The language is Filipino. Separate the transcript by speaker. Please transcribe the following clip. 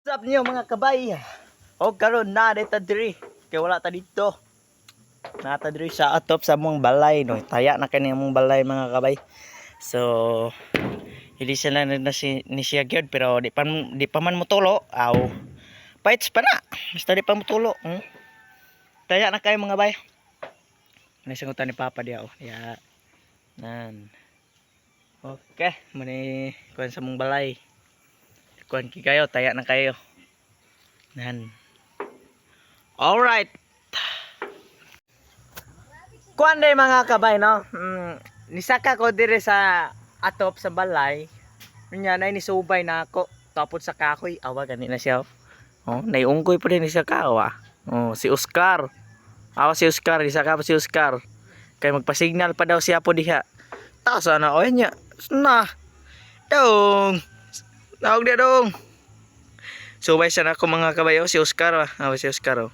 Speaker 1: What's up niyo mga kabay? O karon na dito diri. Kay wala ta dito. Nata diri sa atop sa mong balay no. Taya na kani mong balay mga kabay. So hindi sila na ni siya gyud pero di pa man motulo. Aw. Fights pa na. Basta di pa motulo. Taya na kayo mga bay. Nasingutan ni Papa dia oh. Ya. Nan. Okay, mani kuan sa mong balay. Kuan ki kayo, taya na kayo. Nan. Alright. Kuan day mga kabay no. Nisaka ko dire sa atop sa balay. Nya nay nisubay na ako. Tapos sa kahoy, awa gani na siya. Oh, naiunggoy pa din sa kawa. Oh, si Oscar. Awa si Oscar, nisaka pa si Oscar. Kay magpa-signal pa daw siya po diha. Ta sana oy nya. Na. Dong. Tawag dia dong. So, bay sana ako mga kabayo, si Oscar. Si Oscar.